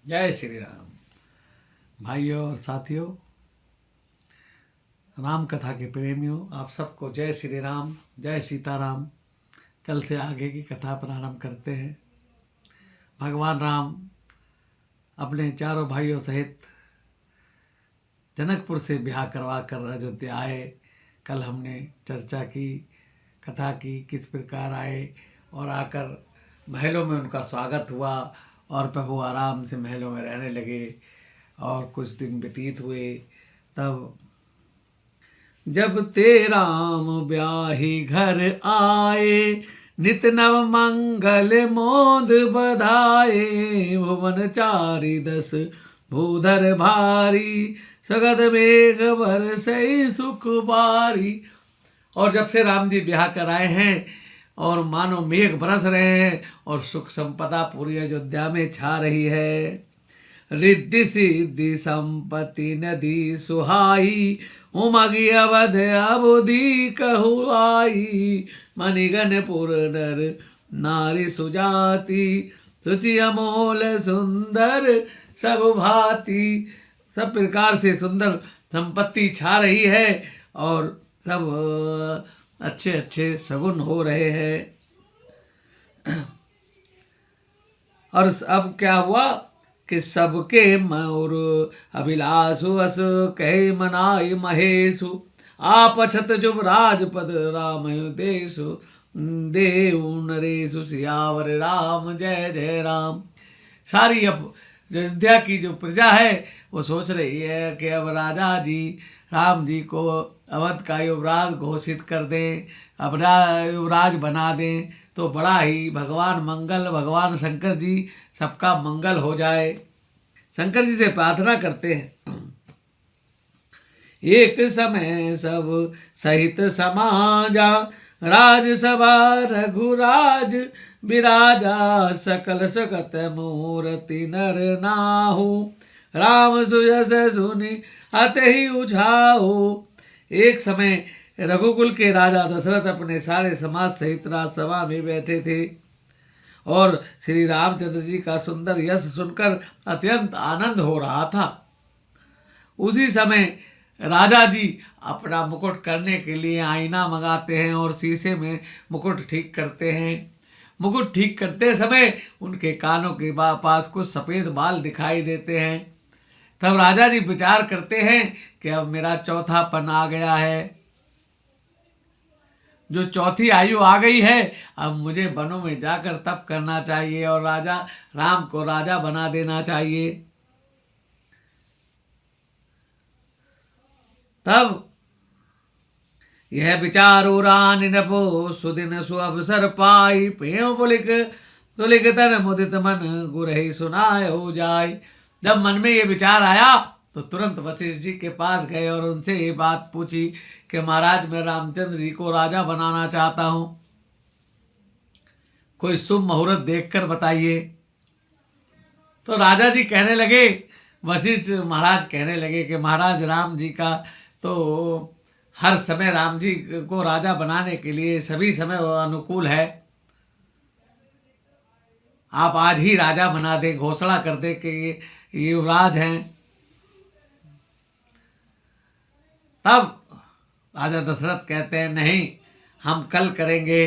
जय श्री राम। भाइयों और साथियों, राम कथा के प्रेमियों, आप सबको जय श्री राम, जय सीताराम। कल से आगे की कथा प्रारंभ करते हैं। भगवान राम अपने चारों भाइयों सहित जनकपुर से ब्याह करवा कर अयोध्या आए। कल हमने चर्चा की, कथा की, किस प्रकार आए और आकर महलों में उनका स्वागत हुआ और प्रभु आराम से महलों में रहने लगे। और कुछ दिन व्यतीत हुए, तब जब ते राम ब्याही घर आए, नित नव मंगल मोद बधाए। भुवन चारि दस भूधर भारी, सगद मेघ बरसई सुख बारी। और जब से राम जी ब्याह कर आए हैं और मानो मेघ बरस रहे हैं और सुख संपदा पूरी अयोध्या में छा रही है। रिद्धि सिद्धि संपत्ति नदी सुहाई, उमगी अवध अबुधि कहु आई। मणिगण पुर नर नारी सुजाति, सुचि अमोल सुंदर सब भांति। सब प्रकार से सुंदर संपत्ति छा रही है और सब अच्छे अच्छे सगुन हो रहे हैं। और अब क्या हुआ कि सबके मोर अभिलाषु अस कहे मनाई महेशु। आप अछत जुब राजपद राम देशु, देव नरेशु सियावर राम जय जय राम। सारी अब अयोध्या की जो प्रजा है वो सोच रही है कि अब राजा जी राम जी को अवध का युवराज घोषित कर दें, अपना युवराज बना दें तो बड़ा ही भगवान शंकर जी सबका मंगल हो जाए। शंकर जी से प्रार्थना करते हैं। एक समय सब सहित समाजा, राजसभा रघुराज विराजा। सकल सकत मूर्ति नर नाहु, राम सुयस सुनि अतहि उछाहु। एक समय रघुकुल के राजा दशरथ अपने सारे समाज सहित राजसभा में बैठे थे और श्री रामचंद्र जी का सुंदर यश सुनकर अत्यंत आनंद हो रहा था। उसी समय राजा जी अपना मुकुट करने के लिए आईना मंगाते हैं और शीशे में मुकुट ठीक करते हैं। मुकुट ठीक करते समय उनके कानों के पास कुछ सफ़ेद बाल दिखाई देते हैं। तब राजा जी विचार करते हैं कि अब मेरा चौथापन आ गया है, जो चौथी आयु आ गई है, अब मुझे वनों में जाकर तप करना चाहिए और राजा राम को राजा बना देना चाहिए। तब यह विचारो रान नभो सुदिन सुअवसर पाई। पेय पुलिक तुलिक तन मुदित मन गुरहि सुनायो जाय। जब मन में ये विचार आया तो तुरंत वशिष्ठ जी के पास गए और उनसे ये बात पूछी कि महाराज, मैं रामचंद्र जी को राजा बनाना चाहता हूँ, कोई शुभ मुहूर्त देखकर बताइए। तो राजा जी कहने लगे, वशिष्ठ महाराज कहने लगे कि महाराज, राम जी का तो हर समय राम जी को राजा बनाने के लिए सभी समय अनुकूल है। आप आज ही राजा बना दें, घोषणा कर दें कि ये युवराज हैं। तब राजा दशरथ कहते हैं, नहीं, हम कल करेंगे।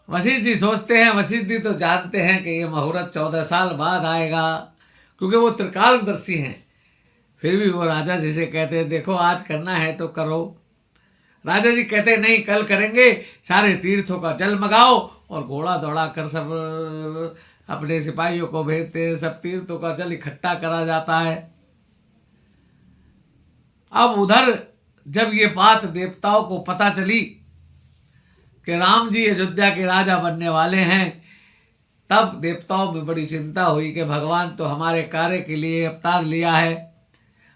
वशिष्ठ जी सोचते हैं, वशिष्ठ जी तो जानते हैं कि ये मुहूर्त 14 साल बाद आएगा, क्योंकि वो त्रिकालदर्शी हैं। फिर भी वो राजा जी से कहते हैं, देखो आज करना है तो करो। राजा जी कहते हैं, नहीं, कल करेंगे। सारे तीर्थों का जल मंगाओ और घोड़ा दौड़ा कर सब अपने सिपाहियों को भेजते हैं। सब तीर्थों का जल इकट्ठा करा जाता है। अब उधर जब ये बात देवताओं को पता चली कि राम जी अयोध्या के राजा बनने वाले हैं, तब देवताओं में बड़ी चिंता हुई कि भगवान तो हमारे कार्य के लिए अवतार लिया है,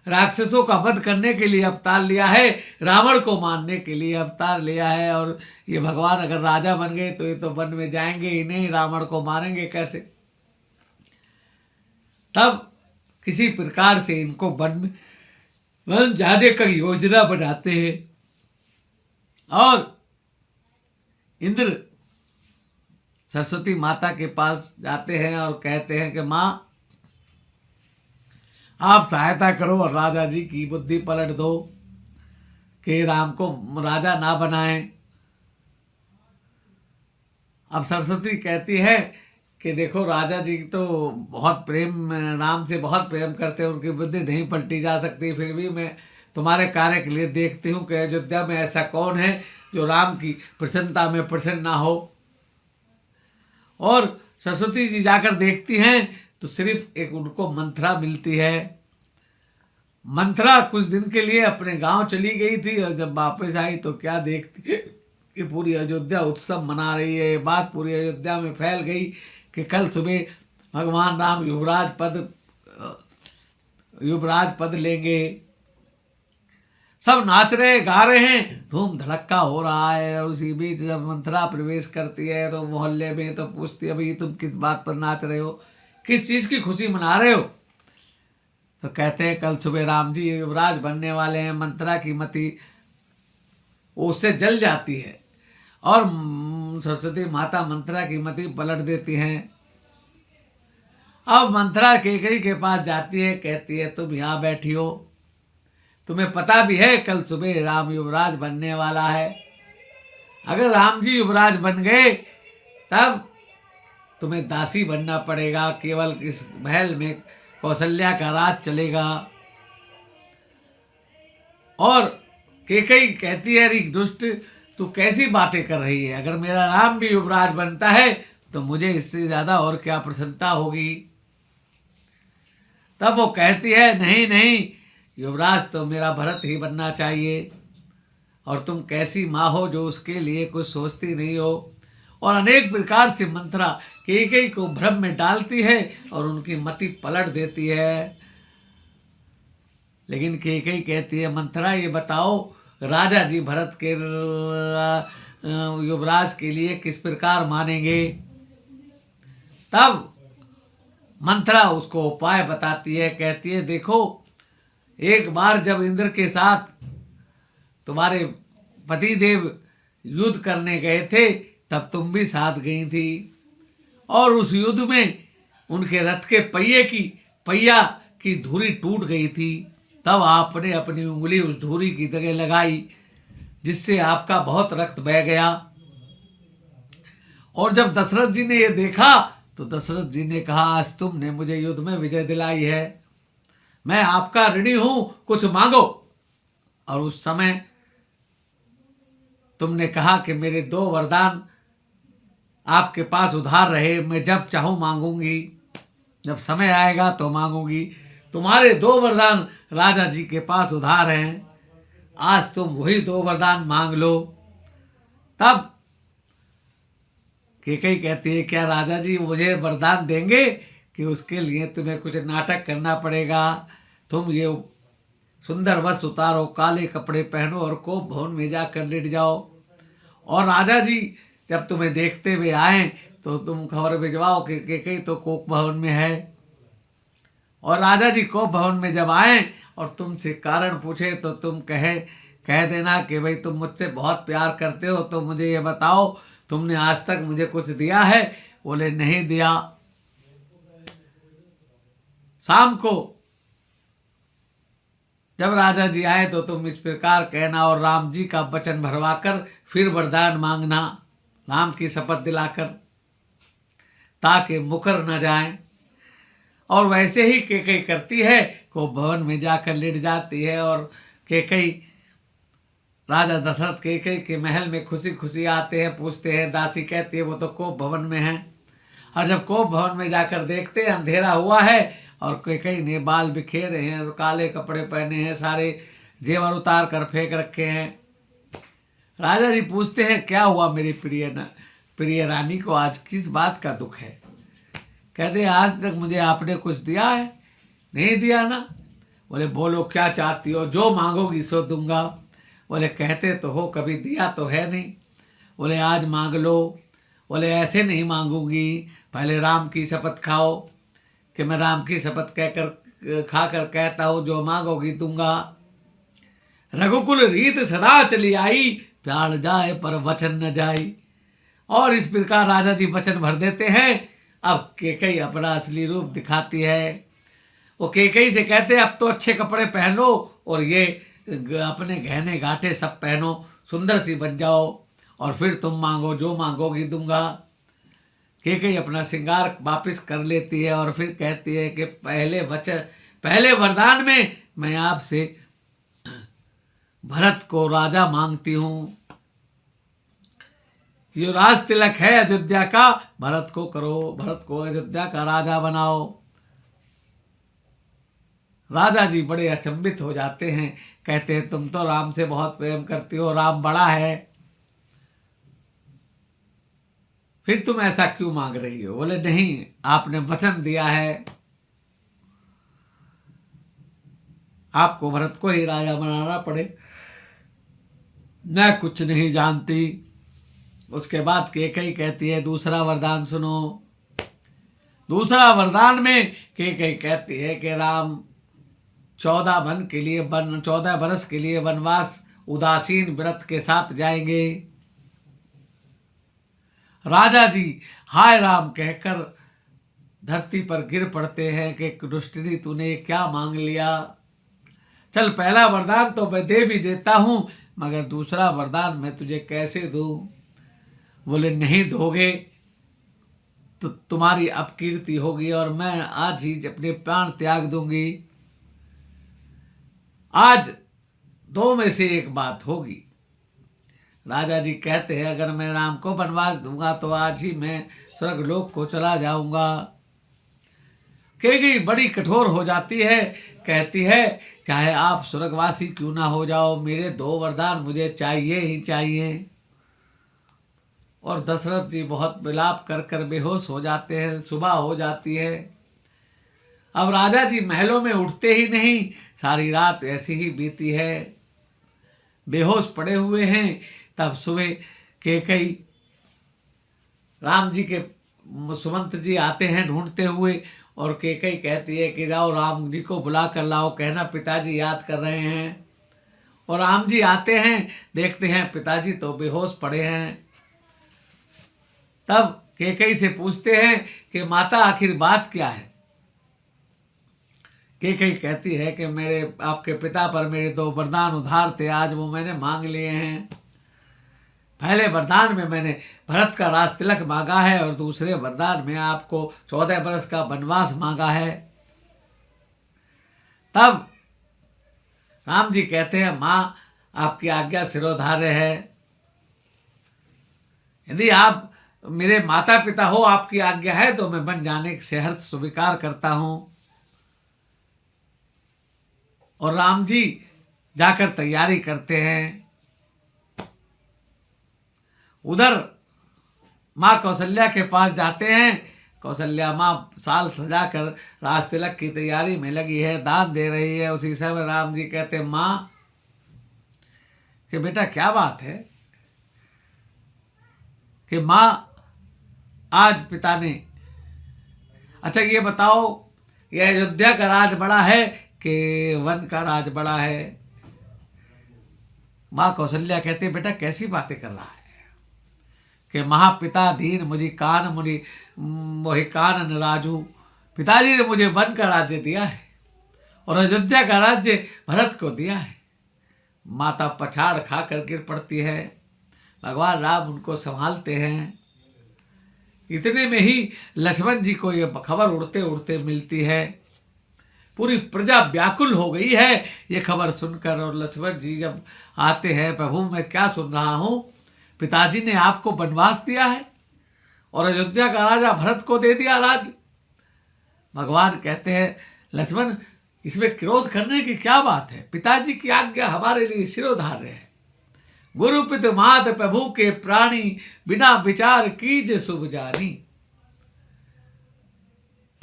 राक्षसों का वध करने के लिए अवतार लिया है, रावण को मारने के लिए अवतार लिया है, और ये भगवान अगर राजा बन गए तो ये तो वन में जाएंगे ही नहीं, रावण को मारेंगे कैसे। तब किसी प्रकार से इनको वन जाने का योजना बनाते हैं और इंद्र सरस्वती माता के पास जाते हैं और कहते हैं कि माँ आप सहायता करो और राजा जी की बुद्धि पलट दो कि राम को राजा ना बनाएं। अब सरस्वती कहती है कि देखो राजा जी तो बहुत प्रेम, राम से बहुत प्रेम करते हैं, उनकी बुद्धि नहीं पलटी जा सकती, फिर भी मैं तुम्हारे कार्य के लिए देखती हूँ कि अयोध्या में ऐसा कौन है जो राम की प्रसन्नता में प्रसन्न ना हो। और सरस्वती जी जाकर देखती हैं तो सिर्फ एक उनको मंथरा मिलती है। मंथरा कुछ दिन के लिए अपने गांव चली गई थी और जब वापस आई तो क्या देखती है कि पूरी अयोध्या उत्सव मना रही है। ये बात पूरी अयोध्या में फैल गई कि कल सुबह भगवान राम युवराज पद लेंगे। सब नाच रहे गा रहे हैं, धूम धड़क्का हो रहा है। और उसी बीच जब मंथरा प्रवेश करती है तो मोहल्ले में तो पूछती है भाई तुम किस बात पर नाच रहे हो, किस चीज़ की खुशी मना रहे हो। तो कहते हैं कल सुबह राम जी युवराज बनने वाले हैं। मंथरा की मति उससे जल जाती है और सरस्वती माता मंथरा की मति पलट देती हैं। अब मंथरा कैकेयी के पास जाती है, कहती है तुम यहाँ बैठी हो, तुम्हें पता भी है कल सुबह राम युवराज बनने वाला है। अगर राम जी युवराज बन गए तब तुम्हें दासी बनना पड़ेगा, केवल इस महल में कौशल्या का राज चलेगा। और कैकेयी कहती है अरे दुष्ट तू कैसी बातें कर रही है, अगर मेरा राम भी युवराज बनता है तो मुझे इससे ज्यादा और क्या प्रसन्नता होगी। तब वो कहती है नहीं नहीं, युवराज तो मेरा भरत ही बनना चाहिए, और तुम कैसी माँ हो जो उसके लिए कुछ सोचती नहीं हो। और अनेक प्रकार से मंथरा कैकेयी को भ्रम में डालती है और उनकी मति पलट देती है। लेकिन कैकेयी कहती है मंथरा ये बताओ राजा जी भरत के युवराज के लिए किस प्रकार मानेंगे। तब मंथरा उसको उपाय बताती है, कहती है देखो एक बार जब इंद्र के साथ तुम्हारे पतिदेव युद्ध करने गए थे तब तुम भी साथ गई थी, और उस युद्ध में उनके रथ के पहिया की धुरी टूट गई थी। तब आपने अपनी उंगली उस धुरी की जगह लगाई जिससे आपका बहुत रक्त बह गया। और जब दशरथ जी ने यह देखा तो दशरथ जी ने कहा आज तुमने मुझे युद्ध में विजय दिलाई है, मैं आपका ऋणी हूं, कुछ मांगो। और उस समय तुमने कहा कि मेरे 2 वरदान आपके पास उधार रहे, मैं जब चाहूं मांगूंगी, जब समय आएगा तो मांगूंगी। तुम्हारे 2 वरदान राजा जी के पास उधार हैं, आज तुम वही 2 वरदान मांग लो। तब कैकेयी कहती है क्या राजा जी मुझे वरदान देंगे कि उसके लिए तुम्हें कुछ नाटक करना पड़ेगा। तुम ये सुंदर वस्त्र उतारो, काले कपड़े पहनो और कोप भवन में जाकर लेट जाओ, और राजा जी जब तुम्हें देखते हुए आए तो तुम खबर भिजवाओ कि कैकेयी तो कोप भवन में है। और राजा जी कोप भवन में जब आए और तुमसे कारण पूछे तो तुम कह देना कि भाई तुम मुझसे बहुत प्यार करते हो, तो मुझे ये बताओ तुमने आज तक मुझे कुछ दिया है। बोले नहीं दिया। शाम को जब राजा जी आए तो तुम इस प्रकार कहना और राम जी का वचन भरवाकर फिर वरदान मांगना, राम की शपथ दिलाकर, ताकि मुकर न जाए। और वैसे ही कैकेयी करती है, को भवन में जाकर लेट जाती है। और कैकेयी राजा दशरथ कैकेयी के महल में खुशी खुशी आते हैं, पूछते हैं, दासी कहती है वो तो कोप भवन में है। और जब कोप भवन में जाकर देखते हैं अंधेरा हुआ है और कैकेयी ने बाल बिखेरे हैं और काले कपड़े पहने हैं, सारे जेवर उतार कर फेंक रखे हैं। राजा जी पूछते हैं क्या हुआ मेरी प्रिय रानी को, आज किस बात का दुख है। कहते आज तक मुझे आपने कुछ दिया है, नहीं दिया ना। बोले बोलो क्या चाहती हो, जो मांगोगी सो दूंगा। बोले कहते तो हो कभी दिया तो है नहीं। बोले आज मांग लो। बोले ऐसे नहीं मांगूंगी, पहले राम की शपथ खाओ कि मैं राम की शपथ खाकर कहता हूँ जो मांगोगी दूंगा। रघुकुल रीत सदा चली आई, प्यार जाए पर वचन न जाई। और इस प्रकार राजा जी वचन भर देते हैं। अब कैकेयी अपना असली रूप दिखाती है। वो कैकेयी से कहते हैं अब तो अच्छे कपड़े पहनो और ये अपने गहने गांठे सब पहनो, सुंदर सी बन जाओ और फिर तुम मांगो, जो मांगोगी दूंगा। कैकेयी अपना श्रृंगार वापिस कर लेती है और फिर कहती है कि पहले वरदान में मैं आपसे भरत को राजा मांगती हूँ। ये राज तिलक है अयोध्या का, भरत को करो, भरत को अयोध्या का राजा बनाओ। राजा जी बड़े अचंभित हो जाते हैं, कहते हैं तुम तो राम से बहुत प्रेम करती हो, राम बड़ा है, फिर तुम ऐसा क्यों मांग रही हो? बोले नहीं, आपने वचन दिया है, आपको भरत को ही राजा बनाना पड़े। मैं कुछ नहीं जानती। उसके बाद कैकेयी कहती है दूसरा वरदान सुनो। दूसरा वरदान में कैकेयी कहती है कि राम 14 बरस के लिए वनवास उदासीन व्रत के साथ जाएंगे। राजा जी हाय राम कहकर धरती पर गिर पड़ते हैं कि दुष्टनी तूने क्या मांग लिया। चल पहला वरदान तो मैं दे भी देता हूं, मगर दूसरा वरदान मैं तुझे कैसे दूं? बोले नहीं दोगे तो तुम्हारी अपकीर्ति होगी और मैं आज ही अपने प्राण त्याग दूंगी। आज दो में से एक बात होगी। राजा जी कहते हैं अगर मैं राम को वनवास दूंगा तो आज ही मैं स्वर्गलोक को चला जाऊंगा। कैकेयी बड़ी कठोर हो जाती है, कहती है चाहे आप स्वर्गवासी क्यों ना हो जाओ, मेरे 2 वरदान मुझे चाहिए ही चाहिए। और दशरथ जी बहुत विलाप कर कर बेहोश हो जाते हैं। सुबह हो जाती है। अब राजा जी महलों में उठते ही नहीं, सारी रात ऐसी ही बीती है, बेहोश पड़े हुए हैं। तब सुबह कैकेयी राम जी के सुमंत जी आते हैं ढूंढते हुए और कैकेयी कहती है कि जाओ राम जी को बुला कर लाओ, कहना पिताजी याद कर रहे हैं। और राम जी आते हैं, देखते हैं पिताजी तो बेहोश पड़े हैं। तब कैकेयी से पूछते हैं कि माता आखिर बात क्या है? कैकेयी कहती है कि मेरे आपके पिता पर मेरे 2 वरदान उधार थे, आज वो मैंने मांग लिए हैं। पहले वरदान में मैंने भरत का राज तिलक मांगा है और दूसरे वरदान में आपको 14 बरस का वनवास मांगा है। तब राम जी कहते हैं माँ आपकी आज्ञा सिरोधार्य है, यदि आप मेरे माता पिता हो, आपकी आज्ञा है तो मैं बन जाने से हर्ष स्वीकार करता हूं। और राम जी जाकर तैयारी करते हैं। उधर माँ कौशल्या के पास जाते हैं। कौशल्या माँ साल सजाकर राज तिलक की तैयारी में लगी है, दान दे रही है। उसी समय राम जी कहते हैं माँ कि बेटा क्या बात है? कि माँ आज पिता ने, अच्छा ये बताओ यह अयोध्या का राज बड़ा है कि वन का राज बड़ा है? माँ कौशल्या कहते बेटा कैसी बातें कर रहा है कि महापिता दीन मुझे कान मुनि मोहि कानन राजू, पिताजी ने मुझे वन का राज्य दिया है और अयोध्या का राज्य भरत को दिया है। माता पछाड़ खाकर गिर पड़ती है। भगवान राम उनको संभालते हैं। इतने में ही लक्ष्मण जी को यह खबर उड़ते उड़ते मिलती है। पूरी प्रजा व्याकुल हो गई है ये खबर सुनकर। और लक्ष्मण जी जब आते हैं, प्रभु मैं क्या सुन रहा हूँ, पिताजी ने आपको वनवास दिया है और अयोध्या का राजा भरत को दे दिया राज। भगवान कहते हैं लक्ष्मण इसमें क्रोध करने की क्या बात है, पिताजी की आज्ञा हमारे लिए सिरोधार्य है। गुरुपित मात प्रभु के प्राणी, बिना विचार कीजे शुभ जानी।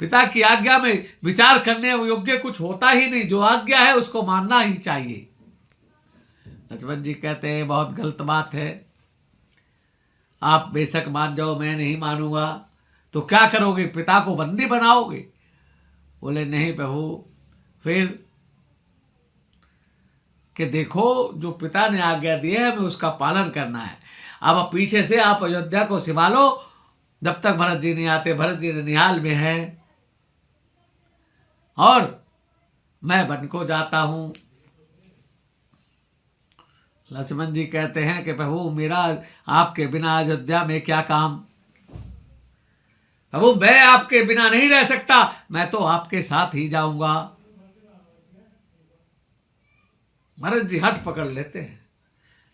पिता की आज्ञा में विचार करने योग्य कुछ होता ही नहीं, जो आज्ञा है उसको मानना ही चाहिए। लक्ष्मण जी कहते हैं बहुत गलत बात है, आप बेशक मान जाओ, मैं नहीं मानूंगा। तो क्या करोगे, पिता को बंदी बनाओगे? बोले नहीं प्रभु। फिर कि देखो जो पिता ने आज्ञा दी है हमें उसका पालन करना है। अब पीछे से आप अयोध्या को संभालो, जब तक भरत जी नहीं आते। भरत जी ननिहाल में हैं और मैं वन को जाता हूं। लक्ष्मण जी कहते हैं कि प्रभु मेरा आपके बिना अयोध्या में क्या काम। प्रभु मैं आपके बिना नहीं रह सकता, मैं तो आपके साथ ही जाऊंगा। भरत जी हट पकड़ लेते हैं,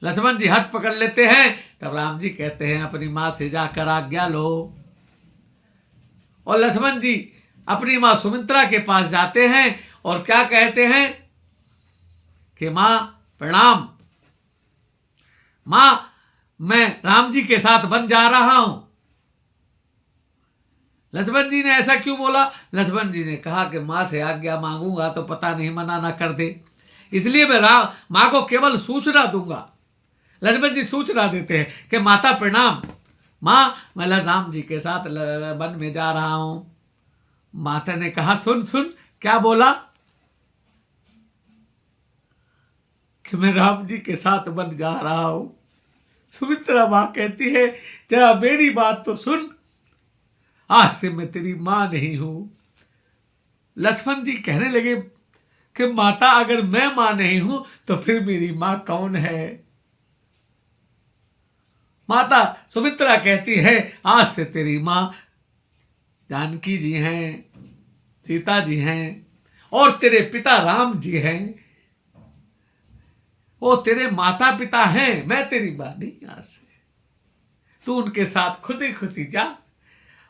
लक्ष्मण जी हट पकड़ लेते हैं। तब राम जी कहते हैं अपनी माँ से जाकर आज्ञा लो। और लक्ष्मण जी अपनी माँ सुमित्रा के पास जाते हैं और क्या कहते हैं कि माँ प्रणाम, माँ मैं राम जी के साथ वन जा रहा हूं। लक्ष्मण जी ने ऐसा क्यों बोला? लक्ष्मण जी ने कहा कि माँ से आज्ञा मांगूंगा तो पता नहीं मना ना कर दे, इसलिए मैं माँ को केवल सूचना दूंगा। लक्ष्मण जी सूचना देते हैं कि माता प्रणाम, माँ मैं राम जी के साथ वन में जा रहा हूं। माता ने कहा सुन सुन, क्या बोला? कि मैं राम जी के साथ वन जा रहा हूं। सुमित्रा माँ कहती है जरा मेरी बात तो सुन, आज से मैं तेरी माँ नहीं हूं। लक्ष्मण जी कहने लगे कि माता अगर मैं माँ नहीं हूं तो फिर मेरी माँ कौन है? माता सुमित्रा कहती है आज से तेरी माँ जानकी जी हैं, सीता जी हैं और तेरे पिता राम जी हैं। वो तेरे माता पिता हैं, मैं तेरी माँ नहीं। आज से तू उनके साथ खुशी खुशी जा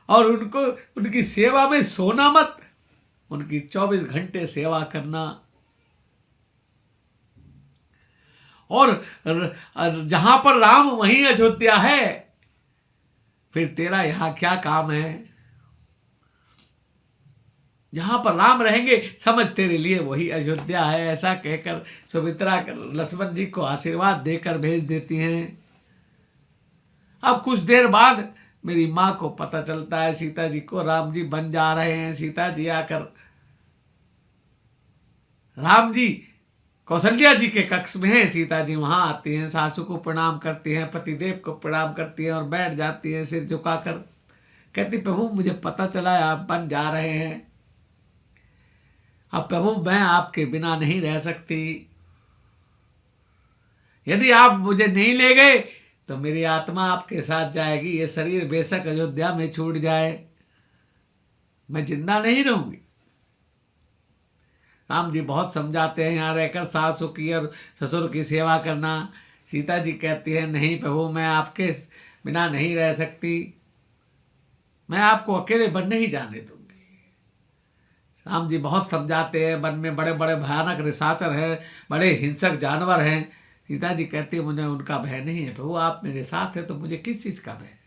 और उनको उनकी सेवा में सोना मत, उनकी 24 घंटे सेवा करना। और जहां पर राम वहीं अयोध्या है, फिर तेरा यहां क्या काम है? जहां पर राम रहेंगे समझ तेरे लिए वही अयोध्या है। ऐसा कहकर सुमित्रा लक्ष्मण जी को आशीर्वाद देकर भेज देती हैं। अब कुछ देर बाद मेरी माँ को पता चलता है सीता जी को, राम जी बन जा रहे हैं। सीता जी आकर राम जी कौशल्या जी के कक्ष में हैं। सीता जी वहां आती हैं, सासू को प्रणाम करती हैं, पतिदेव को प्रणाम करती हैं और बैठ जाती हैं सिर झुकाकर। कहती प्रभु मुझे पता चला है आप बन जा रहे हैं, अब प्रभु मैं आपके बिना नहीं रह सकती। यदि आप मुझे नहीं ले गए तो मेरी आत्मा आपके साथ जाएगी। ये शरीर बेशक अयोध्या में छूट जाए, मैं जिंदा नहीं रहूंगी। राम जी बहुत समझाते हैं यहाँ रहकर सासू की और ससुर की सेवा करना। सीता जी कहती है नहीं प्रभु मैं आपके बिना नहीं रह सकती, मैं आपको अकेले वन नहीं जाने दूंगी। राम जी बहुत समझाते हैं, वन में बड़े बड़े भयानक निशाचर हैं, बड़े हिंसक जानवर हैं। सीता जी कहती है मुझे उनका भय नहीं है प्रभु, आप मेरे साथ है तो मुझे किस चीज़ का भय है?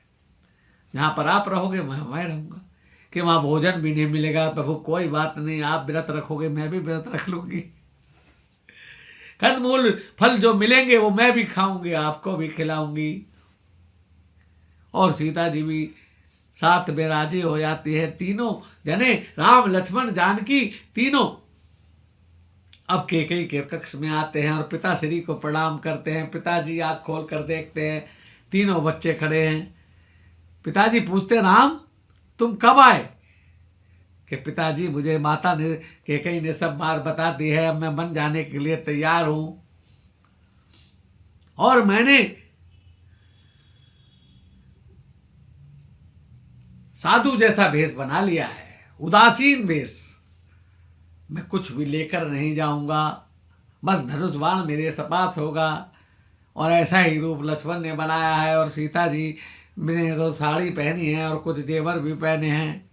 जहाँ पर आप रहोगे मैं रहूँगा। कि वहाँ भोजन भी नहीं मिलेगा प्रभु, कोई बात नहीं, आप व्रत रखोगे मैं भी व्रत रख लूँगी। कंदमूल फल जो मिलेंगे वो मैं भी खाऊंगी, आपको भी खिलाऊंगी। और सीता जी भी साथ में राजी हो जाती है। तीनों जने राम लक्ष्मण जानकी तीनों अब कैकेयी के कक्ष में आते हैं और पिताश्री को प्रणाम करते हैं। पिताजी आँख खोल कर देखते हैं, तीनों बच्चे खड़े हैं। पिताजी पूछते राम तुम कब आए? कि पिताजी मुझे माता ने कैकेयी ने सब बात बता दी है, अब मैं बन जाने के लिए तैयार हूं और मैंने साधु जैसा भेष बना लिया है, उदासीन भेष। मैं कुछ भी लेकर नहीं जाऊंगा, बस धनुष बाण मेरे पास होगा। और ऐसा ही रूप लक्ष्मण ने बनाया है और सीता जी ने तो साड़ी पहनी है और कुछ जेवर भी पहने हैं।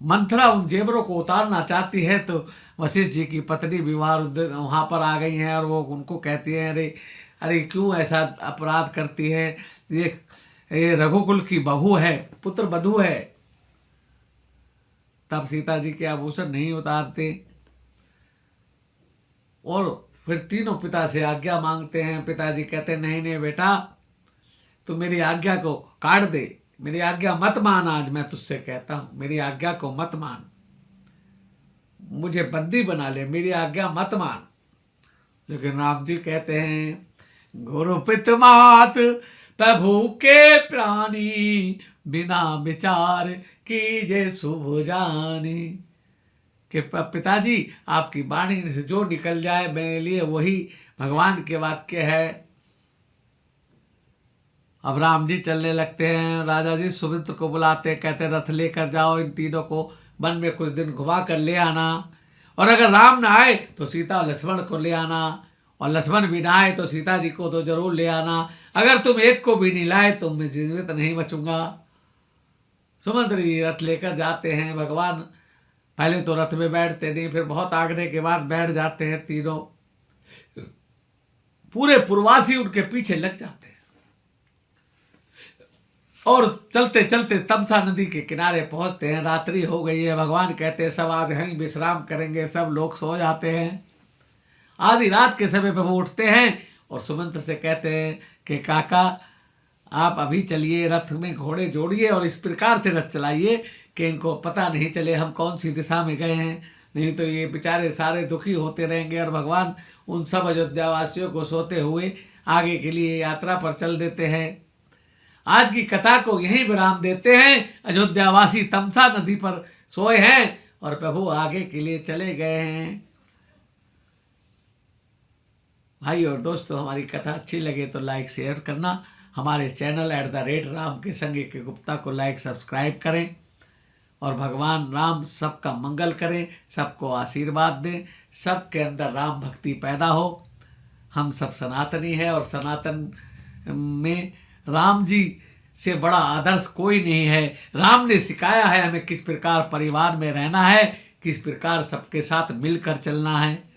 मंथरा उन जेवरों को उतारना चाहती है तो वशिष्ठ जी की पत्नी विवाह वहाँ पर आ गई हैं और वो उनको कहती हैं अरे अरे क्यों ऐसा अपराध करती है, ये रघुकुल की बहू है, पुत्र वधू है। तब सीता जी के आभूषण नहीं उतारते और फिर तीनों पिता से आज्ञा मांगते हैं। पिताजी कहते नहीं नहीं बेटा तू मेरी आज्ञा को काट दे, मेरी आज्ञा मत मान, आज मैं तुझसे कहता हूं मेरी आज्ञा को मत मान, मुझे बंदी बना ले, मेरी आज्ञा मत मान। लेकिन राम जी कहते हैं गुरु पित मात प्रभु के प्राणी, बिना विचार कीजे शुभ जानी। कि पिताजी आपकी वाणी से जो निकल जाए मेरे लिए वही भगवान के वाक्य है। अब राम जी चलने लगते हैं। राजा जी सुमित्र को बुलाते, कहते रथ लेकर जाओ, इन तीनों को वन में कुछ दिन घुमा कर ले आना, और अगर राम ना आए तो सीता और लक्ष्मण को ले आना, और लक्ष्मण भी ना आए तो सीता जी को तो जरूर ले आना। अगर तुम एक को भी नहीं लाए तो मैं जीवित नहीं बचूंगा। सुमंत्र जी रथ लेकर जाते हैं। भगवान पहले तो रथ में बैठते नहीं, फिर बहुत आगने के बाद बैठ जाते हैं तीनों। पूरे पूर्वासी उनके पीछे लग जाते हैं और चलते चलते तमसा नदी के किनारे पहुंचते हैं। रात्रि हो गई है। भगवान कहते हैं सब आज यहीं विश्राम करेंगे। सब लोग सो जाते हैं। आधी रात के समय पर वो उठते हैं और सुमंत्र से कहते हैं कि काका आप अभी चलिए, रथ में घोड़े जोड़िए और इस प्रकार से रथ चलाइए कि इनको पता नहीं चले हम कौन सी दिशा में गए हैं, नहीं तो ये बेचारे सारे दुखी होते रहेंगे। और भगवान उन सब अयोध्यावासियों को सोते हुए आगे के लिए यात्रा पर चल देते हैं। आज की कथा को यहीं विराम देते हैं। अयोध्यावासी तमसा नदी पर सोए हैं और प्रभु आगे के लिए चले गए हैं। भाई और दोस्तों, हमारी कथा अच्छी लगे तो लाइक शेयर करना। हमारे चैनल @राम के संगे के गुप्ता को लाइक सब्सक्राइब करें और भगवान राम सबका मंगल करें, सबको आशीर्वाद दें, सबके अंदर राम भक्ति पैदा हो। हम सब सनातनी हैं और सनातन में राम जी से बड़ा आदर्श कोई नहीं है। राम ने सिखाया है हमें किस प्रकार परिवार में रहना है, किस प्रकार सबके साथ मिलकर चलना है।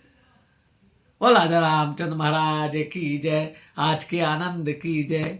बोला रामचंद्र महाराज की जय। आज के आनंद की जय।